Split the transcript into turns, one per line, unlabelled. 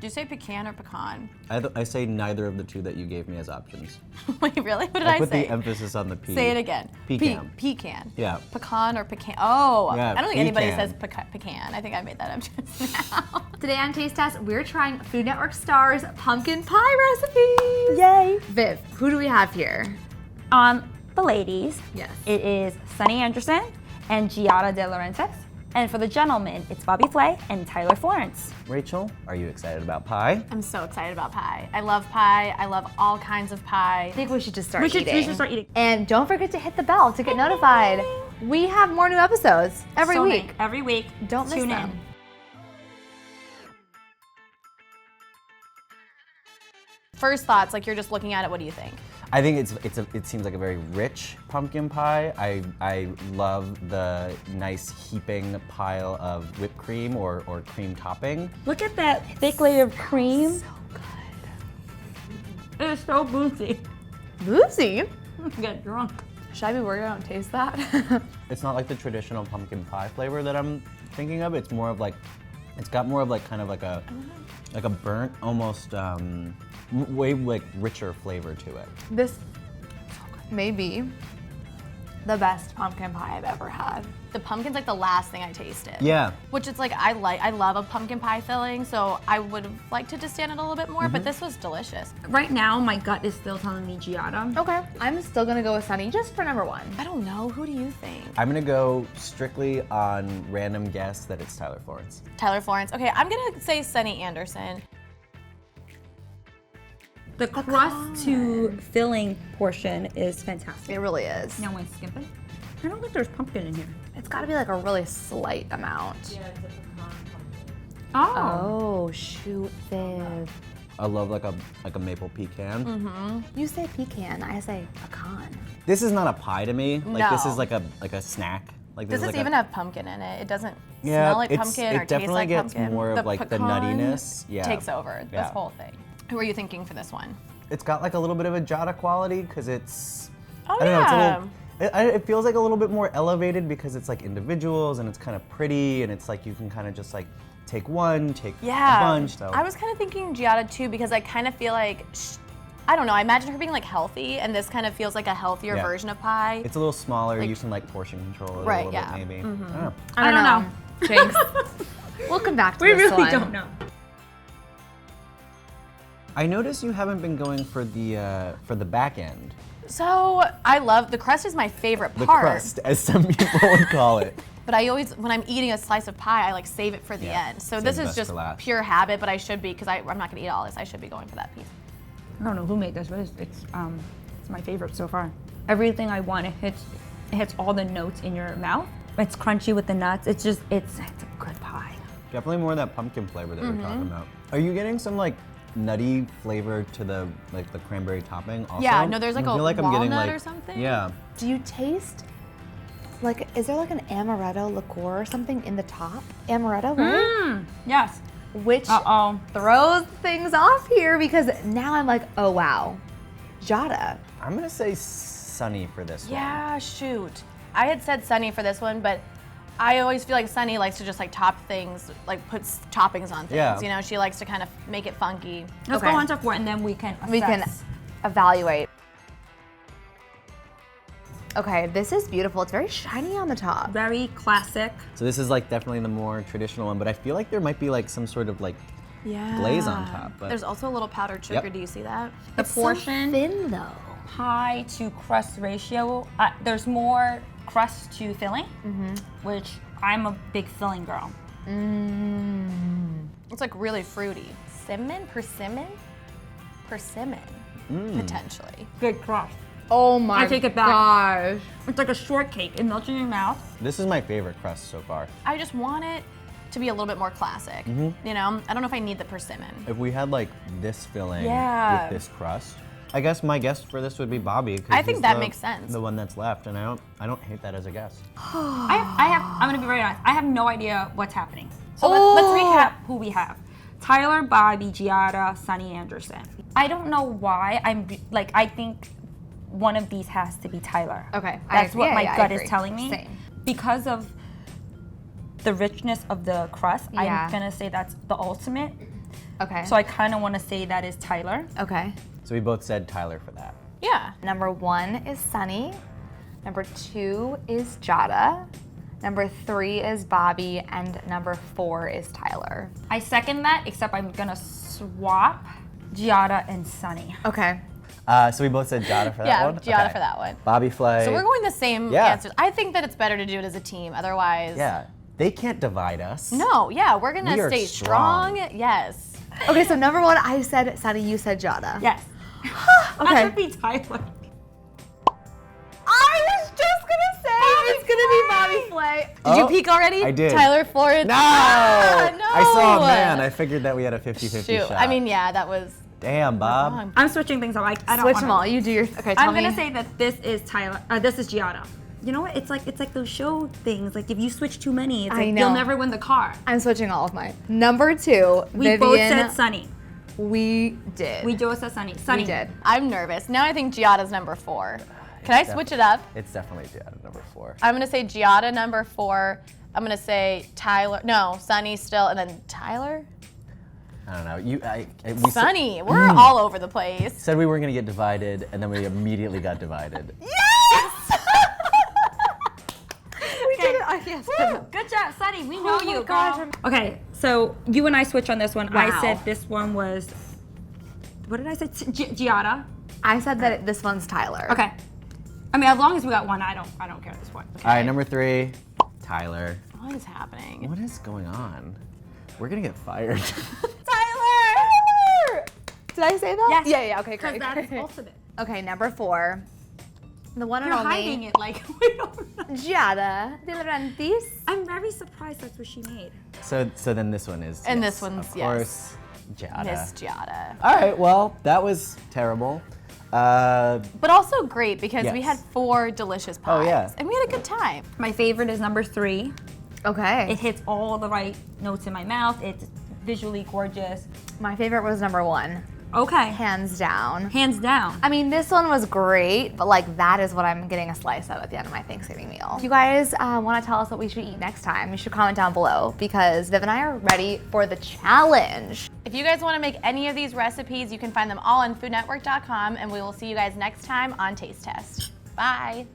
Did you say pecan or pecan?
I say neither of the two that you gave me as options.
Wait, really? What did I say?
I put the emphasis on the P.
Say it again.
Pecan.
Pecan.
Yeah.
Pecan or pecan. Oh,
yeah,
I don't think anybody
pecan.
says pecan. I think I made that up just now.
Today on Taste Test, we're trying Food Network Star's pumpkin pie recipes.
Yay!
Viv, who do we have here?
The ladies,
Yes.
it is Sunny Anderson and Giada De Laurentiis. And for the gentlemen, it's Bobby Flay and Tyler Florence.
Rachel, are you excited about pie?
I'm so excited about pie. I love pie. I love all kinds of pie.
I think we should just start
We
eating.
should start eating.
And don't forget to hit the bell to get notified. We have more new episodes every
So
week.
many. Every week.
Don't miss
Tune
them.
in.
First thoughts, like you're just looking at it, what do you think?
I think it seems like a very rich pumpkin pie. I love the nice heaping pile of whipped cream or cream topping.
Look at that thick layer of cream.
So good.
It is so boozy.
Boozy.
Get drunk.
Should I be worried I don't taste that?
It's not like the traditional pumpkin pie flavor that I'm thinking of. It's more of like, it's got more of like kind of like a burnt, almost way like richer flavor to it.
This may be the best pumpkin pie I've ever had.
The pumpkin's like the last thing I tasted.
Yeah.
Which it's like, I love a pumpkin pie filling, so I would have liked to just stand it a little bit more, but this was delicious.
Right now, my gut is still telling me Giada.
Okay, I'm still gonna go with Sunny just for number one.
I don't know, who do you think?
I'm gonna go strictly on random guess that it's Tyler Florence.
Tyler Florence. Okay, I'm gonna say Sunny Anderson.
The crust to filling portion is fantastic.
It really is.
Now I skip it. I don't think there's pumpkin in here.
It's gotta be like a really slight amount.
Oh.
Oh, shoot, Viv.
I love like a maple pecan.
You say pecan, I say pecan.
This is not a pie to me. Like this
No.
is like a snack. Like
Does
is
this
like
even have pumpkin in it? It doesn't
Yeah,
smell like
it's-
pumpkin
it
or taste
definitely
like
gets
pumpkin.
more of, like, the
pecan
nuttiness. Yeah.
takes over this
Yeah.
whole thing. Who are you thinking for this one?
It's got like a little bit of a Giada quality because it's.
Oh,
I don't know. It's a
yeah.
little. It feels like a little bit more elevated because it's like individuals and it's kind of pretty and it's like you can kind of just like take one, take a bunch. So.
I was kind of thinking Giada too because I kind of feel like, I don't know, I imagine her being like healthy and this kind of feels like a healthier
Yeah.
version of pie.
It's a little smaller.
Like-
you can like portion control it
Right,
a little
yeah.
bit maybe. I don't know.
I don't know. Jinx. We'll come back to this one.
don't know.
I notice you haven't been going for the back end,
So I love, the crust is my favorite
the
part.
crust, as some people would call it.
But I always, when I'm eating a slice of pie, I like save it for the
Yeah,
end. So
save
this
the
is
best
just
for last.
pure habit, but I should be, because I'm not gonna eat all this, I should be going for that piece.
I don't know who made this, but it's my favorite so far. Everything I want, it hits all the notes in your mouth. It's crunchy with the nuts. It's a good pie.
Definitely more of that pumpkin flavor that we're talking about. Are you getting some like nutty flavor to the cranberry topping also?
Yeah, no, there's like
I
a
feel like I'm getting
walnut
like,
or something.
Yeah.
Do you taste, like, is there like an amaretto liqueur or something in the top? Amaretto, right?
Yes.
Which throws things off here because now I'm like, oh wow, Giada.
I'm gonna say Sunny for this one.
Yeah, shoot. I had said Sunny for this one, but I always feel like Sunny likes to just like top things, like puts toppings on things.
Yeah.
You know, she likes to kind of make it funky.
Let's
Okay.
go on to 4 and then we can assess.
We can evaluate. Okay, this is beautiful. It's very shiny on the top.
Very classic.
So this is like definitely the more traditional one, but I feel like there might be like some sort of like glaze on top. But
There's also a little powdered sugar.
Yep.
Do you see that?
The portion,
Thin though.
pie to crust ratio, there's more crust to filling, which I'm a big filling girl.
It's like really fruity. Persimmon, potentially.
Good crust.
Oh my
I take it back.
gosh.
It's like a shortcake. It melts in your mouth.
this is my favorite crust so far.
I just want it to be a little bit more classic. You know, I don't know if I need the persimmon.
If we had like this filling
Yeah.
with this crust, I guess my guess for this would be Bobby. 'cause
I think
he's
that
the-
makes sense.
The one that's left, and I don't hate that as a guess.
I'm gonna be very honest. I have no idea what's happening. So let's recap who we have. Tyler, Bobby, Giada, Sunny Anderson. I don't know why. I think one of these has to be Tyler.
Okay,
That's what my
I
gut
agree.
is telling me.
Same.
Because of the richness of the crust,
Yeah.
I'm gonna say that's the ultimate.
Okay.
So I kind of want to say that is Tyler.
Okay.
So we both said Tyler for that.
Yeah.
Number 1 is Sunny. Number 2 is Giada. Number 3 is Bobby, and number 4 is Tyler.
I second that, except I'm gonna swap Giada and Sunny.
Okay.
So we both said Giada for that
Yeah,
one?
Giada
Okay.
for that one.
Bobby Flay.
So we're going the same
Yeah.
answers. I think that it's better to do it as a team. Otherwise,
Yeah. They can't divide us.
no, yeah, we're gonna
We are
stay
strong.
strong. Yes.
Okay, so number 1, I said Sunny, you said Giada.
Yes.
Okay.
That would be Tyler.
I was just gonna say it's gonna be Bobby Flay. Did you
Oh,
peek already?
I did.
Tyler Flores.
No!
No!
I saw a man. I figured that we had a 50-50
Shoot.
shot.
I mean, yeah, that was
Damn, Bob.
wrong.
I'm switching things up. I don't
Switch
wanna-
them all. You do your. Okay, tell
I'm
me.
gonna say that this is Tyler. This is Giada. You know what? It's like those show things. Like if you switch too many, it's
I
like
know.
you'll never win the car.
I'm switching all of mine. Number 2,
We
Vivian.
both said Sunny.
We did.
We both said Sunny. Sunny.
We did.
I'm nervous. Now I think Giada's number 4. Can I switch it up?
It's definitely Giada number 4.
I'm gonna say Giada number 4. I'm gonna say Tyler. No, Sunny still, and then Tyler.
I don't know. We
Sunny. We're all over the place.
said we weren't going to get divided, and then we immediately got divided.
Yes.
We did it. Yes.
Good job, Sunny. We know
Oh my
you,
gosh,
girl. Okay, so you and I switched on this one. I
Wow.
said this one was. What did I say? Giada.
I said that this one's Tyler.
Okay. I mean, as long as we got one, I don't care at this point. Okay.
All right, number 3, Tyler.
What is happening?
What is going on? We're going to get fired.
Tyler! Did I say that?
Yes.
Yeah, okay,
Because
great.
that's
great.
ultimate.
Okay, number 4. The one and
You're
only
hiding it like we don't know.
Giada De Laurentiis.
I'm very surprised that's what she made.
So then this one is.
And
yes,
this one's,
of
yes.
course, Giada.
Miss Giada.
All right, well, that was terrible.
But also great because we
Yes.
had 4 delicious pies.
Oh, yeah.
And we had a good time.
My favorite is number 3.
Okay.
It hits all the right notes in my mouth. It's visually gorgeous.
My favorite was number 1.
Okay.
Hands down.
Hands down.
I mean, this one was great, but like that is what I'm getting a slice of at the end of my Thanksgiving meal. If you guys want to tell us what we should eat next time, you should comment down below because Viv and I are ready for the challenge.
If you guys want to make any of these recipes, you can find them all on foodnetwork.com, and we will see you guys next time on Taste Test. Bye.